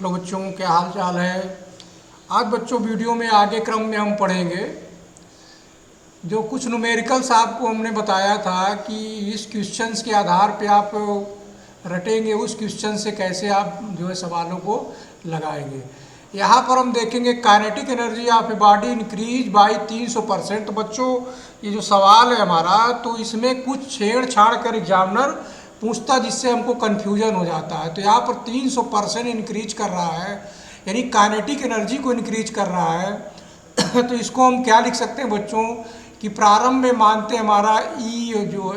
Hello बच्चों, क्या हाल चाल है। आज बच्चों वीडियो में आगे क्रम में हम पढ़ेंगे जो कुछ न्यूमेरिकल्स आपको हमने बताया था कि इस क्वेश्चंस के आधार पे आप रटेंगे, उस क्वेश्चन से कैसे आप जो है सवालों को लगाएंगे। यहाँ पर हम देखेंगे kinetic energy of a body increase by 300%। तो बच्चों ये जो सवाल है हमारा, तो इसमें कुछ छेड़छाड़ कर एग्जामिनर पूछता जिससे हमको कन्फ्यूजन हो जाता है। तो यहाँ पर 300% इंक्रीज कर रहा है, यानी काइनेटिक एनर्जी को इंक्रीज कर रहा है। तो इसको हम क्या लिख सकते हैं बच्चों कि प्रारंभ में मानते हैं हमारा ई जो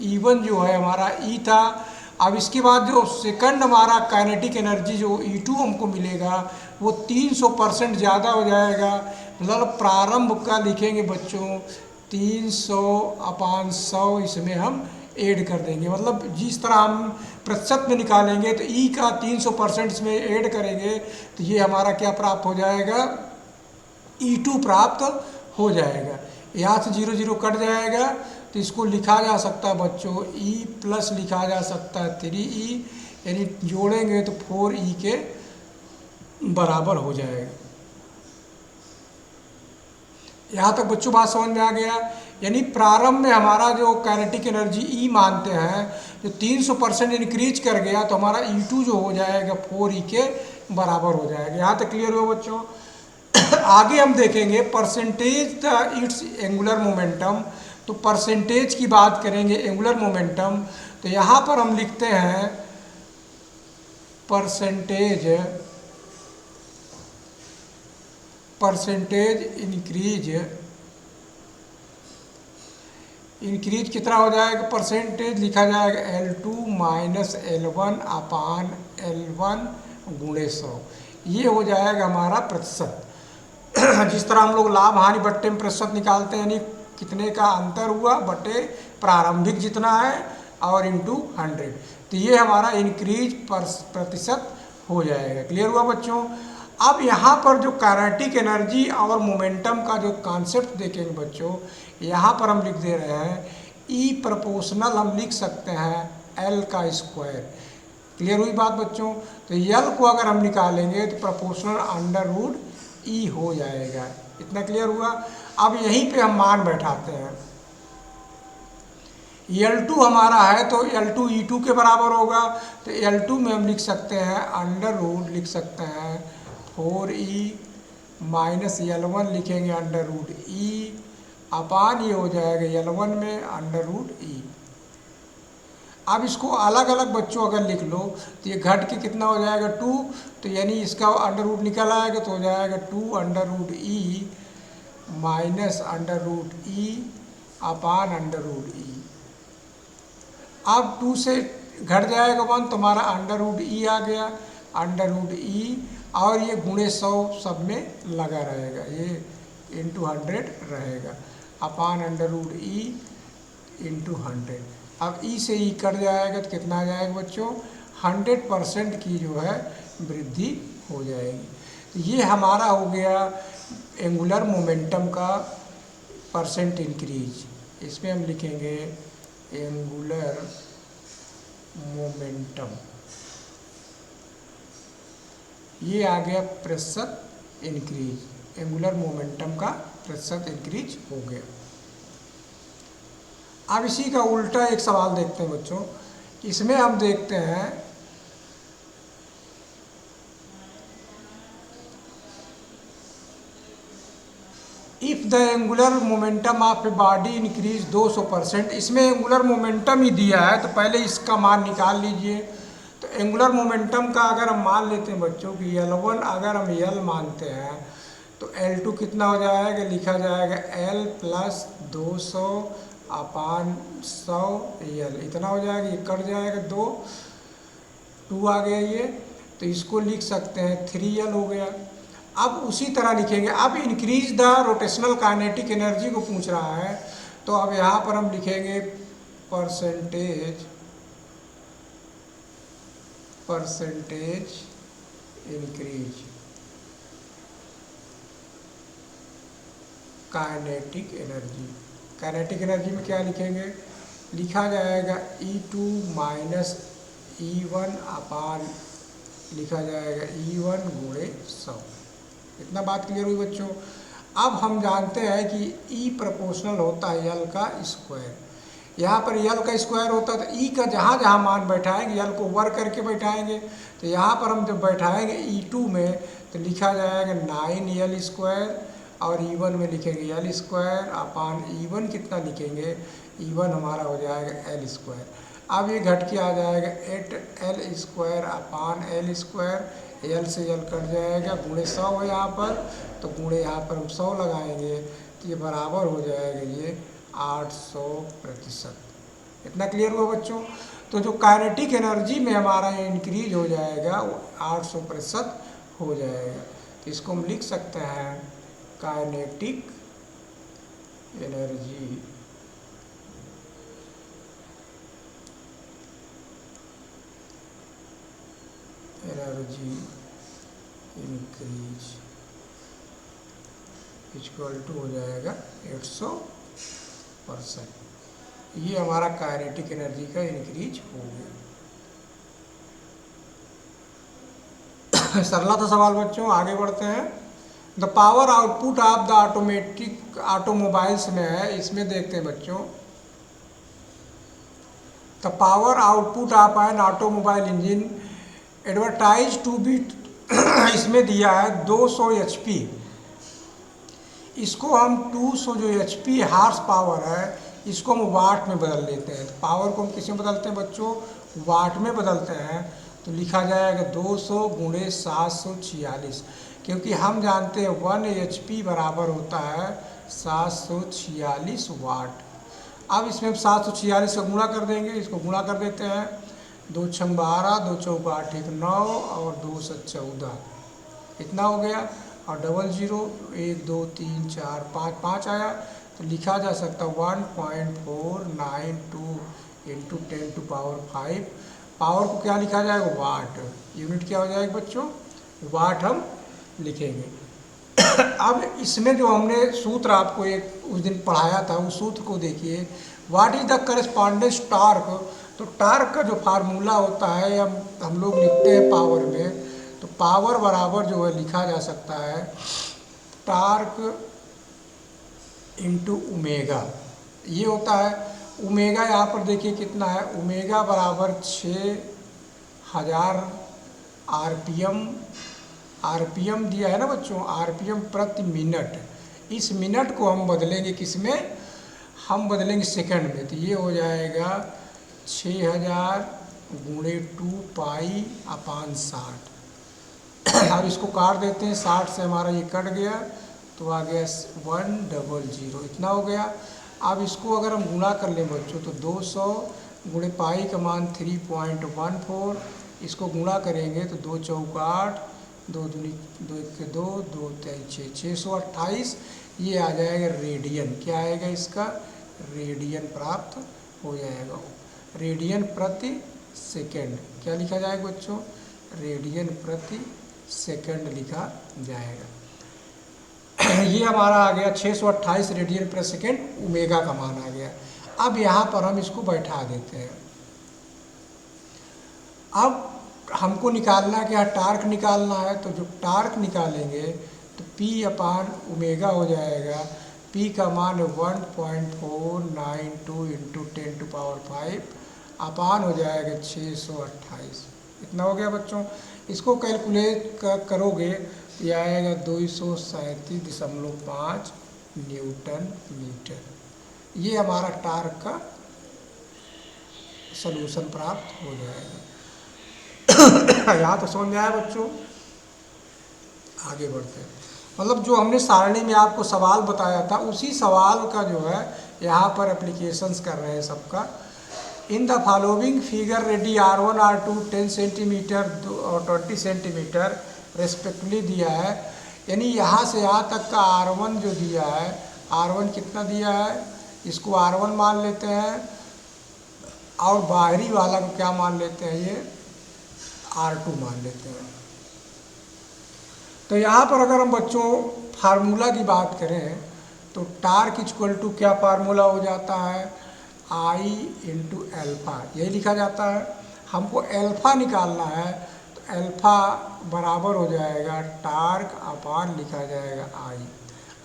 E1 जो है हमारा ई था। अब इसके बाद जो सेकंड हमारा काइनेटिक एनर्जी जो E2 हमको मिलेगा वो 300% ज़्यादा हो जाएगा। मतलब प्रारंभ का लिखेंगे बच्चों 300/100, इसमें हम ऐड कर देंगे। मतलब जिस तरह हम प्रतिशत में निकालेंगे तो ई का 300% इसमें ऐड करेंगे तो ये हमारा क्या प्राप्त हो जाएगा, E2 प्राप्त हो जाएगा। यहाँ से 0 0 कट जाएगा तो इसको लिखा जा सकता है बच्चों E प्लस लिखा जा सकता है 3E, यानी जोड़ेंगे तो 4E के बराबर हो जाएगा। यहाँ तक बच्चों बात समझ में आ गया। यानी प्रारंभ में हमारा जो काइनेटिक एनर्जी E मानते हैं जो 300% इंक्रीज कर गया तो हमारा E2 जो हो जाएगा 4E के बराबर हो जाएगा। यहाँ तक क्लियर हो बच्चों। आगे हम देखेंगे percentage the it's angular momentum. तो परसेंटेज की बात करेंगे एंगुलर मोमेंटम, तो यहाँ पर हम लिखते हैं परसेंटेज इंक्रीज कितना हो जाएगा, परसेंटेज लिखा जाएगा L2 माइनस L1/L1 गुणे 100। ये हो जाएगा हमारा प्रतिशत। जिस तरह हम लोग लाभ हानि बट्टे में प्रतिशत निकालते हैं, यानी कितने का अंतर हुआ बट्टे प्रारंभिक जितना है और इंटू 100, तो ये हमारा इंक्रीज प्रतिशत हो जाएगा। क्लियर हुआ बच्चों। अब यहाँ पर जो काइनेटिक एनर्जी और मोमेंटम का जो कॉन्सेप्ट देखेंगे बच्चों, यहाँ पर हम लिख दे रहे हैं E प्रोपोर्शनल, हम लिख सकते हैं L का स्क्वायर। क्लियर हुई बात बच्चों। तो L को अगर हम निकालेंगे तो प्रोपोर्शनल √E हो जाएगा। इतना क्लियर हुआ। अब यहीं पे हम मान बैठाते हैं। L2 हमारा है तो L2 E2 के बराबर होगा, तो L2 में हम लिख सकते हैं √, लिख सकते हैं 4E माइनस L1 लिखेंगे √E अपान ये हो जाएगा L1 में √E। अब इसको अलग अलग बच्चों अगर लिख लो तो ये घट के कितना हो जाएगा 2, तो यानी इसका √ निकल आएगा तो हो जाएगा 2√E माइनस √E अपान √E। अब 2 से घट जाएगा 1 तो हमारा √E आ गया, √E और ये गुणे 100 सब में लगा रहेगा, ये इंटू 100 रहेगा अपान √E इंटू 100। अब E से E कट जाएगा तो कितना आ जाएगा बच्चों, 100% की जो है वृद्धि हो जाएगी। तो ये हमारा हो गया एंगुलर मोमेंटम का परसेंट इंक्रीज। इसमें हम लिखेंगे एंगुलर मोमेंटम, ये आ गया प्रतिशत इंक्रीज, एंगुलर मोमेंटम का प्रतिशत इंक्रीज हो गया। अब इसी का उल्टा एक सवाल देखते हैं बच्चों। इसमें हम देखते हैं if the angular momentum of a body increase 200%। इसमें एंगुलर मोमेंटम ही दिया है तो पहले इसका मान निकाल लीजिए। तो एंगुलर मोमेंटम का अगर हम मान लेते हैं बच्चों कि L1 अगर हम L मानते हैं तो L2 कितना हो जाएगा, लिखा जाएगा L प्लस 200 अपान 100 L, इतना हो जाएगा। ये कट जाएगा 2 आ गया ये, तो इसको लिख सकते हैं 3L हो गया। अब उसी तरह लिखेंगे, अब increase the rotational kinetic energy को पूछ रहा है, तो अब यहाँ पर हम लिखेंगे percentage increase kinetic energy. Kinetic energy में क्या लिखेंगे, लिखा जाएगा E2 माइनस E1 अपान लिखा जाएगा E1 गुणे 100। इतना बात क्लियर हुई बच्चों। अब हम जानते हैं कि E प्रोपोर्शनल होता है L का स्क्वायर। यहाँ पर L का स्क्वायर होता है तो E का जहाँ जहाँ मान बैठाएंगे L को वर्ग करके बैठाएंगे। तो यहाँ पर हम जब बैठाएंगे E2 में तो लिखा जाएगा 9L स्क्वायर और E1 में लिखेंगे L स्क्वायर अपान E1 कितना लिखेंगे, E1 हमारा हो जाएगा L स्क्वायर। अब ये घट के आ जाएगा 8L square upon L square, L से L कट जाएगा, गुणे 100 है यहाँ पर, तो गुणे यहाँ पर हम 100 लगाएंगे तो ये बराबर हो जाएगा ये 800%। इतना क्लियर हुआ बच्चों। तो जो काइनेटिक एनर्जी में हमारा इंक्रीज हो जाएगा वो 800% हो जाएगा। तो इसको हम लिख सकते हैं kinetic energy increase equal to हो जाएगा 800%। ये हमारा काइनेटिक एनर्जी का इंक्रीज हो गया। सरला था सवाल बच्चों, आगे बढ़ते हैं। The power output of the automobiles में है, इसमें देखते हैं बच्चों। The power output of an automobile engine advertise to be इसमें दिया है 200 HP। इसको हम 200 जो HP हार्स पावर है इसको हम वाट में बदल लेते हैं। तो पावर को हम किस में बदलते हैं बच्चों, वाट में बदलते हैं। तो लिखा जाएगा 200 गुणे 746, क्योंकि हम जानते हैं 1 HP बराबर होता है 746 वाट। अब इसमें हम 746 का गुणा कर देंगे, इसको गुणा कर देते हैं। 2 छंग 12, 2 चौक 8 1 9 और 2 7 14, इतना हो गया। और डबल जीरो 1 2 3 4 5 5 आया, तो लिखा जा सकता 1.492 इंटू 10⁵। पावर को क्या लिखा जाएगा, वाट। यूनिट क्या हो जाएगा बच्चों, वाट हम लिखेंगे। अब इसमें जो हमने सूत्र आपको एक उस दिन पढ़ाया था उस सूत्र को देखिए। What is the correspondence torque. तो टार्क का जो फार्मूला होता है हम लोग लिखते हैं पावर में। तो पावर बराबर जो है लिखा जा सकता है टार्क इंटू ओमेगा, ये होता है। ओमेगा यहाँ पर देखिए कितना है, ओमेगा बराबर 6000 आरपीएम दिया है ना बच्चों, आरपीएम प्रति मिनट। इस मिनट को हम बदलेंगे किस में, हम बदलेंगे सेकंड में। तो ये हो जाएगा 6000 गुणे 2π/60। अब इसको काट देते हैं, 60 से हमारा ये कट गया तो आ गया 100, इतना हो गया। अब इसको अगर हम गुणा कर लें बच्चों तो 200 गुणे पाई का मान 3.14, इसको गुणा करेंगे तो 2 चौक 8, 2 दूनी 2 1 2, 2 3 6, 628। ये आ जाएगा रेडियन। क्या आएगा इसका, रेडियन प्राप्त हो जाएगा। रेडियन प्रति सेकेंड क्या लिखा जाएगा बच्चों, रेडियन प्रति सेकंड लिखा जाएगा। ये हमारा आ गया 628 रेडियन प्रति सेकेंड, ओमेगा का मान आ गया। अब यहाँ पर हम इसको बैठा देते हैं। अब हमको निकालना है, क्या टार्क निकालना है। तो जो टार्क निकालेंगे तो P/ओमेगा हो जाएगा। P का मान 1.492 इंटू 10⁵ अपान हो जाएगा 628। इतना हो गया बच्चों। इसको कैलकुलेट करोगे तो यह आएगा 237.5 न्यूटन मीटर। ये हमारा टार्क का सलूशन प्राप्त हो जाएगा। यहाँ तो समझ में आया बच्चों। आगे बढ़ते हैं। मतलब जो हमने सारणी में आपको सवाल बताया था उसी सवाल का जो है यहाँ पर एप्लीकेशंस कर रहे हैं सबका। In the following figure ready R1 R2 10 centimetre और 20 सेंटीमीटर रेस्पेक्टिवली दिया है। यानी यहाँ से यहाँ तक का R1 जो दिया है, R1 कितना दिया है, इसको R1 मान लेते हैं और बाहरी वाला को क्या मान लेते हैं, ये R2 मान लेते हैं। तो यहाँ पर अगर हम बच्चों फार्मूला की बात करें तो टार्क इक्वल टू क्या फार्मूला हो जाता है, I × अल्फ़ा, यही लिखा जाता है। हमको अल्फ़ा निकालना है तो अल्फ़ा बराबर हो जाएगा टार्क अपान लिखा जाएगा आई।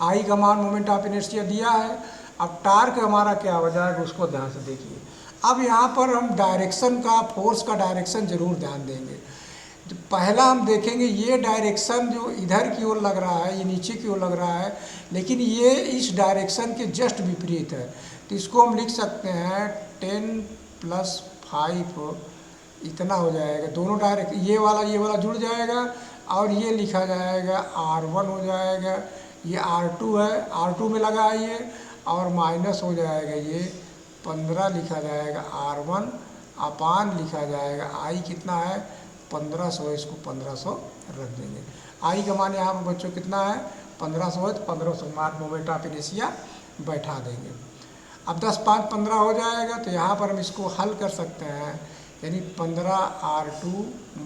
आई का मान मोमेंट ऑफ इनर्शिया दिया है। अब टार्क हमारा क्या हो जाएगा उसको ध्यान से देखिए। अब यहाँ पर हम डायरेक्शन का, फोर्स का डायरेक्शन जरूर ध्यान देंगे। तो पहला हम देखेंगे ये डायरेक्शन जो इधर की ओर लग रहा है, ये नीचे की ओर लग रहा है, लेकिन ये इस डायरेक्शन के जस्ट विपरीत है। तो इसको हम लिख सकते हैं 10 + 5 इतना हो जाएगा। दोनों डायरेक्ट ये वाला जुड़ जाएगा और ये लिखा जाएगा R1 हो जाएगा। ये R2 है, R2 में लगा है ये, और माइनस हो जाएगा ये 15 लिखा जाएगा R1 अपान लिखा जाएगा आई कितना है 1500, इसको 1500 रख देंगे। आई का मान यहाँ पर बच्चों कितना है 1500 है, तो 1500 मान मोमेंट ऑफ इनर्शिया बैठा देंगे। अब 10 × 5 = 15 हो जाएगा। तो यहाँ पर हम इसको हल कर सकते हैं, यानी 15R2 -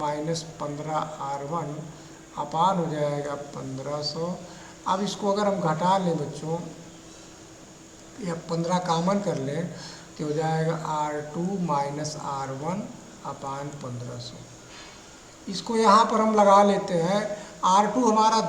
15R1 अपान हो जाएगा 1500। अब इसको अगर हम घटा लें बच्चों, या 15 कॉमन कर लें, तो हो जाएगा R2 - R1 अपान 1500। इसको यहाँ पर हम लगा लेते हैं। R2 हमारा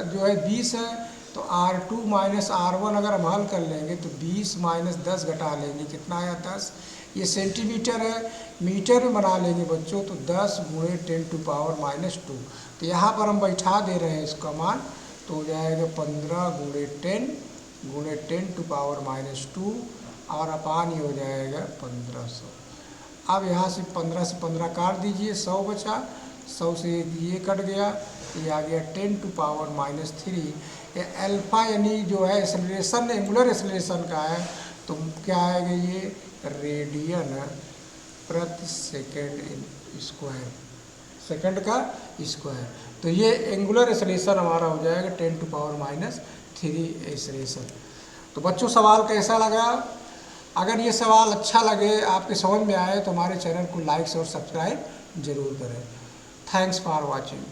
जो है 20 है, तो R2 - R1 अगर हम हल कर लेंगे तो 20 - 10 घटा लेंगे, कितना आया 10। ये सेंटीमीटर है, मीटर में बना लेंगे बच्चों, तो 10 × 10⁻²। तो यहाँ पर हम बैठा दे रहे हैं इसका मान, तो हो जाएगा 15 × 10⁻², और अपान ही हो जाएगा 1500। अब यहाँ से 15 से 15 काट दीजिए, 100 बचा, 100 से ये कट गया, ये आ गया 10⁻³ ये अल्फ़ा यानी जो है एक्सेलरेशन एंगुलर एक्सेलरेशन का है, तो क्या आएगा ये रेडियन प्रति सेकेंड स्क्वायर, सेकंड का स्क्वायर। तो ये एंगुलर एक्सेलरेशन हमारा हो जाएगा 10⁻³ एक्सेलरेशन। तो बच्चों सवाल कैसा लगा? अगर ये सवाल अच्छा लगे, आपके समझ में आए, तो हमारे चैनल को लाइक और सब्सक्राइब जरूर करें। Thanks for watching.